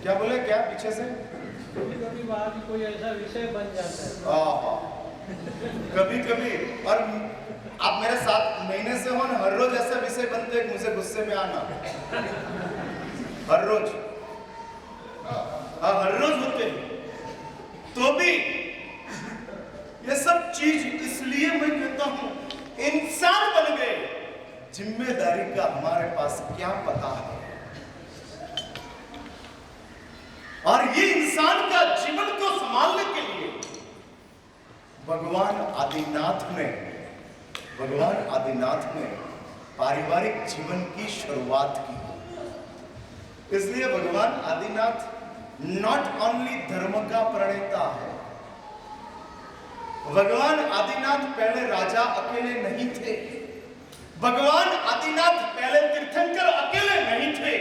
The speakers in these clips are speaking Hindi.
क्या बोले, क्या पीछे से? कभी कभी वहाँ भी कोई ऐसा विषय बन जाता है। कभी कभी। और आप मेरे 7 महीने से हो ना, हर रोज ऐसा विषय बनते हैं मुझे गुस्से में आना, हर रोज। हाँ, हर रोज होते हैं। तो भी ये सब चीज इसलिए मैं कहता हूं, इंसान बन गए, जिम्मेदारी का हमारे पास क्या पता है। और ये इंसान का जीवन को संभालने के लिए भगवान आदिनाथ ने पारिवारिक जीवन की शुरुआत की। इसलिए भगवान आदिनाथ नॉट ओनली धर्म का प्रणेता है। भगवान आदिनाथ पहले राजा अकेले नहीं थे। भगवान आदिनाथ पहले तीर्थंकर अकेले नहीं थे।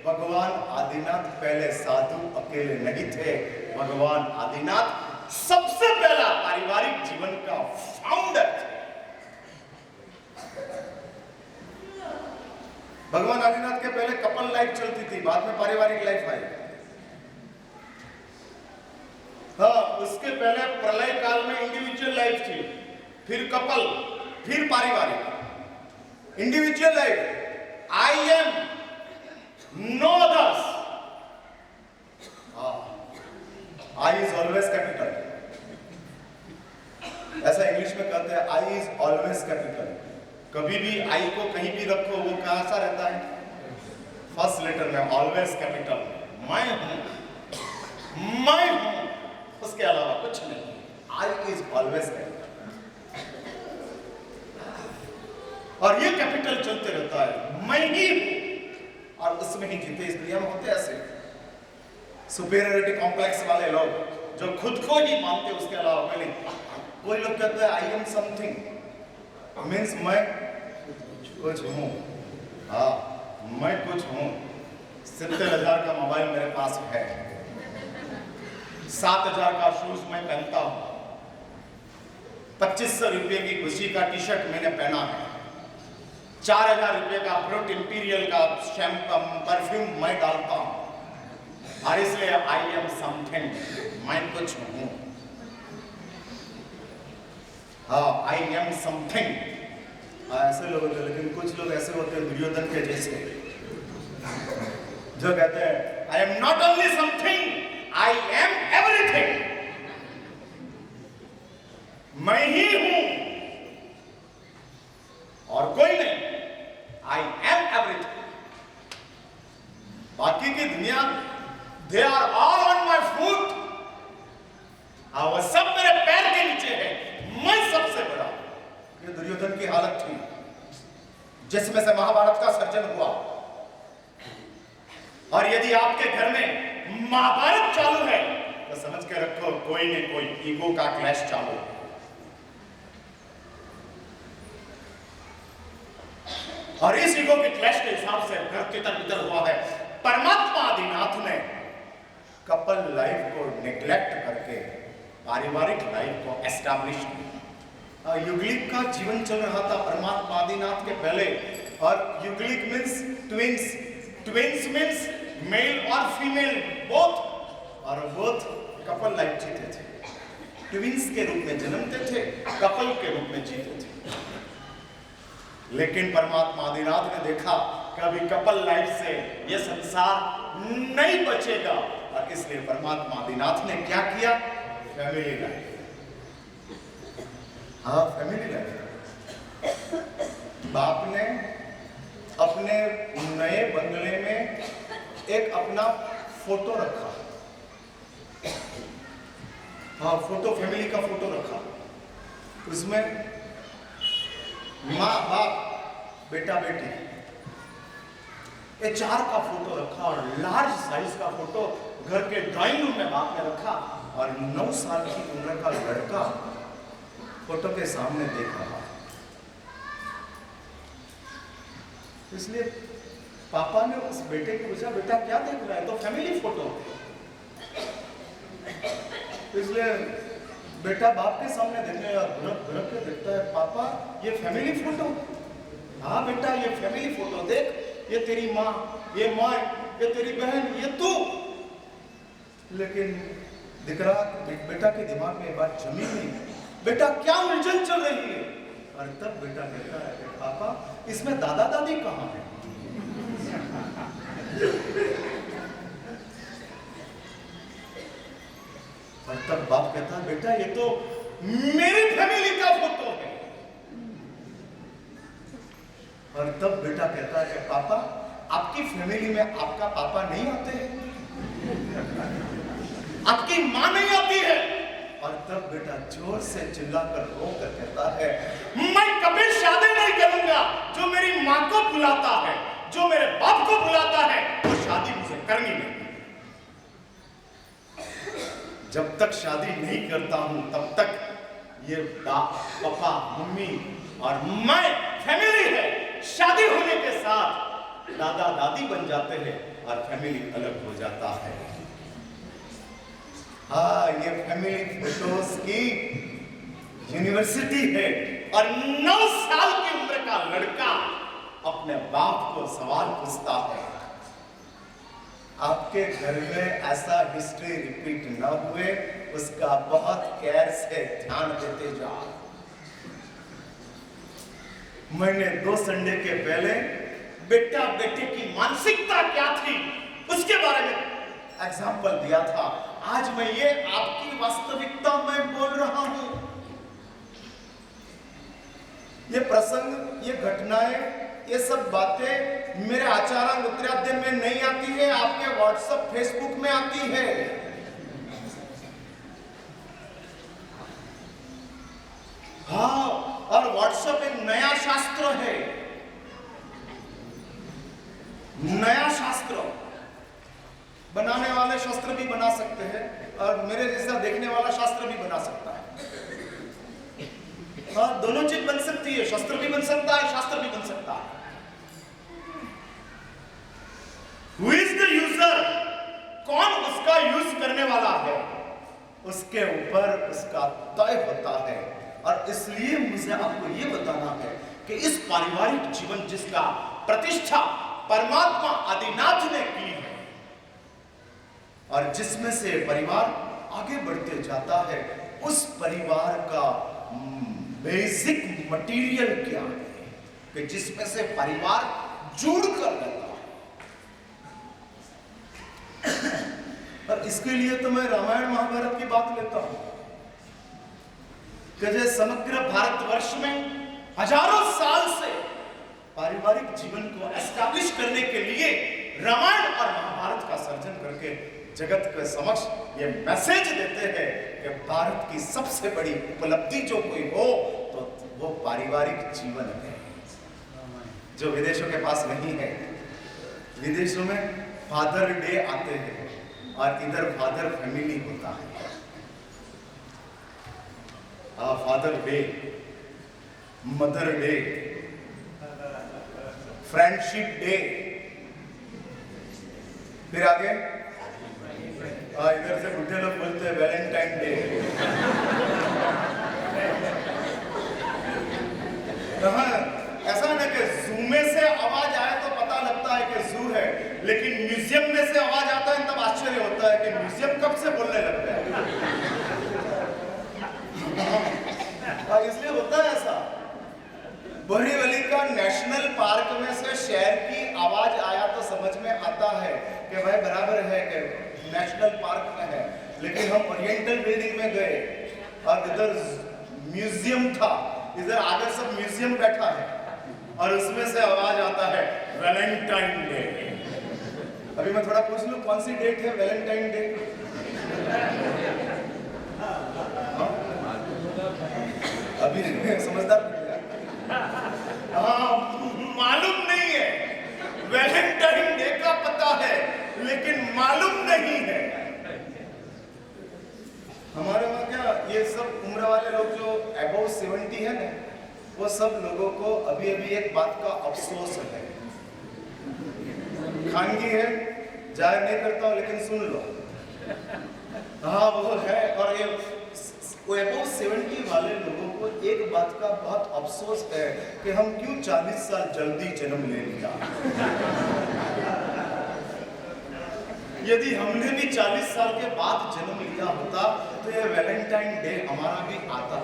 भगवान आदिनाथ पहले साधु अकेले नहीं थे। भगवान आदिनाथ सबसे पहला पारिवारिक जीवन का फाउंडर थे। भगवान आदिनाथ के पहले कपल लाइफ चलती थी, बाद में पारिवारिक लाइफ आई। हाँ, उसके पहले प्रलय काल में इंडिविजुअल लाइफ थी, फिर कपल, फिर पारिवारिक। Individual life, I am no others. I is always capital, ऐसा इंग्लिश में कहते हैं, आई इज ऑलवेज कैपिटल। कभी भी आई को कहीं भी रखो, वो कैसा रहता है? फर्स्ट लेटर में ऑलवेज कैपिटल। मैं हूं, उसके अलावा कुछ नहीं। आई इज ऑलवेज कैपिटल। और ये कैपिटल चलते रहता है, मैं ही हूं और उसमें ही जीते। इस दुनिया में होते ऐसे सुपीरियरिटी कॉम्प्लेक्स वाले लोग जो खुद को ही मानते, उसके अलावा कोई नहीं। कोई लोग कहते हैं आई एम समथिंग, मीन्स मैं कुछ हूं। हाँ, मैं कुछ हूं। 70,000 का मोबाइल मेरे पास है, 7,000 का शूज मैं पहनता हूं, 2500 रुपये की खुशी का टी शर्ट मैंने पहना है, 4,000 रुपये का ब्रूट इंपीरियल का शैम्पू परफ्यूम मैं डालता हूं। और इसलिए आई एम समथिंग, मैं कुछ हूं। हाँ, आई एम समथिंग। ऐसे लोग होते हैं, लेकिन कुछ लोग ऐसे होते हैं दुर्योधन के जैसे, जो कहते हैं I am not only something, I am everything. मैं ही हूं और कोई नहीं। I am everything. बाकी की दुनिया, they are all on my foot, वो सब मेरे पैर के नीचे है, मैं सबसे बड़ा। ये दुर्योधन की हालत थी, जिसमें से महाभारत का सर्जन हुआ। और यदि आपके घर में महाभारत चालू है तो समझ के रखो, कोई न कोई ईगो का क्लैश चालू है। और इस ईगो के क्लैश के हिसाब से घर तितर-बितर हुआ है। परमात्मा आदिनाथ ने कपल लाइफ को नेग्लेक्ट करके पारिवारिक लाइफ को एस्टैब्लिश किया। युगलिक का जीवन चल रहा था परमात्मा आदिनाथ के पहले। और युगलिक means twins, twins means male और फीमेल बोथ, और बोथ कपल लाइफ जीते थे। ट्विंस के रूप में जन्मते थे, कपल के रूप में जीते थे। लेकिन परमात्मा आदिनाथ ने देखा कभी कपल लाइफ से यह संसार नहीं बचेगा, और इसलिए परमात्मा आदिनाथ ने क्या किया? Family life. हाँ, फैमिली लाइफ। बाप ने अपने नए बंगले में एक अपना फोटो रखा। हाँ, फोटो, फैमिली का फोटो रखा। उसमें माँ बाप, बेटा बेटी, ये 4 का फोटो रखा। और लार्ज साइज का फोटो घर के ड्राइंग रूम में बाप ने रखा। और 9 साल की उम्र का लड़का फोटो के सामने देख रहा। इसलिए पापा ने उस बेटे को पूछा, बेटा क्या देख रहा है? तो फैमिली फोटो। इसलिए बेटा बाप के सामने देखने और धुरक के देखता है, पापा ये फैमिली फोटो? हाँ बेटा, ये फैमिली फोटो देख, ये तेरी माँ, ये मैं, ये तेरी बहन, ये तू। लेकिन दिख रहा बेटा के दिमाग में बात जमी नहीं, बेटा क्या उलझन चल रही है। और तब बेटा कहता है कि पापा इसमें दादा दादी कहाँ है। और तब बाप कहता है बेटा ये तो मेरी फैमिली का फोटो है। और तब बेटा कहता है कि पापा आपकी फैमिली में आपका पापा नहीं आते हैं, आपकी मां नहीं आती है। और तब बेटा जोर से चिल्लाकर रोकर कहता है मैं कभी शादी नहीं करूंगा, जो मेरी मां को बुलाता है, जो मेरे बाप को बुलाता है, वो शादी मुझे करनी नहीं। जब तक शादी नहीं करता हूं तब तक ये बाप पापा मम्मी और मैं फैमिली है। शादी होने के साथ दादा दादी बन जाते हैं और फैमिली अलग हो जाता है। हाँ, ये फैमिली फोटोज की यूनिवर्सिटी है। और 9 साल की उम्र का लड़का अपने बाप को सवाल पूछता है। आपके घर में ऐसा हिस्ट्री रिपीट न हुए उसका बहुत केयर से ध्यान देते जाओ। मैंने 2 संडे के पहले बेटा बेटे की मानसिकता क्या थी उसके बारे में एग्जाम्पल दिया था। आज मैं ये आपकी वास्तविकता में बोल रहा हूं। ये प्रसंग, ये घटनाएं, ये सब बातें मेरे आचार्य उत्तराध्याय में नहीं आती है, आपके व्हाट्सएप फेसबुक में आती है। हाँ, और व्हाट्सएप एक नया शास्त्र है, नया शास्त्र। बनाने वाले शास्त्र भी बना सकते हैं और मेरे जैसा देखने वाला शास्त्र भी बना सकता है। हाँ, दोनों चीज बन सकती है, शास्त्र भी बन सकता है, शास्त्र भी बन सकता है। Who is the user? कौन उसका यूज करने वाला है, उसके ऊपर उसका तय होता है। और इसलिए मुझे आपको ये बताना है कि इस पारिवारिक जीवन जिसका प्रतिष्ठा परमात्मा आदिनाथ ने की है और जिसमें से परिवार आगे बढ़ते जाता है, उस परिवार का बेसिक मटेरियल क्या है कि जिसमें से परिवार जुड़ कर रहता है। और इसके लिए तो मैं रामायण महाभारत की बात लेता हूं कि जो समग्र भारतवर्ष में हजारों साल से पारिवारिक जीवन को एस्टैब्लिश करने के लिए रामायण और महाभारत का सर्जन करके जगत के समक्ष ये मैसेज देते हैं कि भारत की सबसे बड़ी उपलब्धि जो कोई हो तो वो पारिवारिक जीवन है, जो विदेशों के पास नहीं है। विदेशों में फादर डे आते हैं और इधर फादर फैमिली होता है। Father day, mother day, friendship day, फिर आगे इधर से बुढ़े लोग बोलते हैं वैलेंटाइन डे। ऐसा ना कि जू में से आवाज आए तो पता लगता है कि जू है, लेकिन म्यूजियम में से आवाज आता है तब आश्चर्य होता है कि म्यूजियम कब से बोलने लगता है। इसलिए होता है ऐसा। बोरीवली का नेशनल पार्क में से शहर की आवाज आया तो समझ में आता है कि भाई बराबर है कि नेशनल पार्क में है, लेकिन हम ओरिएंटल बिल्डिंग में गए और इधर म्यूजियम था, इधर आगे सब म्यूजियम बैठा है और उसमें से आवाज आता है वैलेंटाइन डे। अभी मैं थोड़ा पूछ लूं कौन सी डेट है वैलेंटाइन डे? अभी समझदार मालूम नहीं है। वैलेंटाइन डे का पता है लेकिन मालूम नहीं है। हमारे वहां क्या ये सब उम्र वाले लोग जो अबव 70 है ना, वो सब लोगों को अभी अभी एक बात का अफसोस है। खानगी है, जाहिर नहीं करता हूं लेकिन सुन लो। हाँ वो है। और ये अबव 70 वाले लोगों को एक बात का बहुत अफसोस है कि हम क्यों 40 साल जल्दी जन्म ले लिया। यदि हमने भी 40 साल के बाद जन्म लिया होता तो ये वैलेंटाइन डे हमारा भी आता,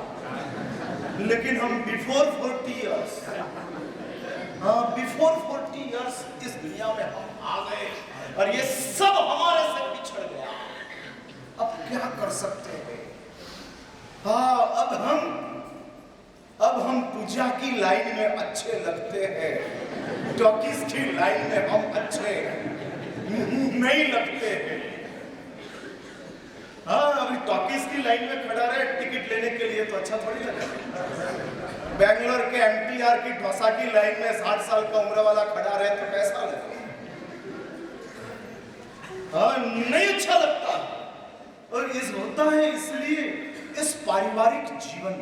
लेकिन हम बिफोर 40 इयर्स, बिफोर 40 इयर्स इस दुनिया में हम आ गए और ये सब हमारे से बिछड़ गया। अब क्या कर सकते हैं? हाँ, अब हम पूजा की लाइन में अच्छे लगते हैं, टॉकीज की लाइन में हम अच्छे नहीं लगते हैं। हाँ, अभी टॉकीज की लाइन में खड़ा रहे टिकट लेने के लिए तो अच्छा थोड़ी लगे। बेंगलोर के एमटीआर की डोसा की लाइन में 60 साल का उम्र वाला खड़ा रहे तो कैसा लगे? हाँ, नहीं अच्छा लगता। और इस होता है इसलिए इस पारिवारिक जीवन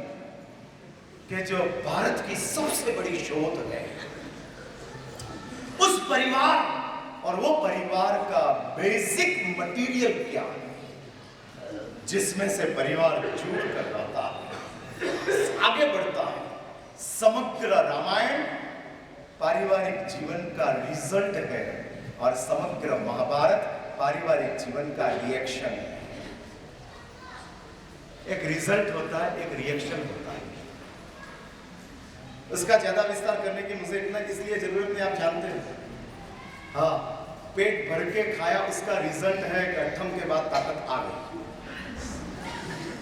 के जो भारत की सबसे बड़ी शोध है, उस परिवार और वो परिवार का बेसिक मटेरियल क्या है जिसमें से परिवार जुड़ कर रहता है, आगे बढ़ता है। समग्र रामायण पारिवारिक जीवन का रिजल्ट है और समग्र महाभारत पारिवारिक जीवन का रिएक्शन है। एक रिजल्ट होता है, एक रिएक्शन होता है। उसका ज्यादा विस्तार करने की मुझे इतना इसलिए जरूरत नहीं, आप जानते हैं। हाँ, पेट भर के खाया उसका रिजल्ट है कि अठम के बाद ताकत आ गई।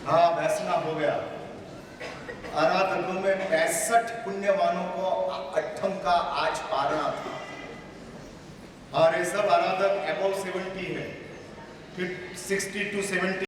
हाँ, वैसना हो गया। आराधकों में 65 पुण्यवानों को अठम का आज पारना था और ये सब आराधक अबव 70 है, फिर 60 to 70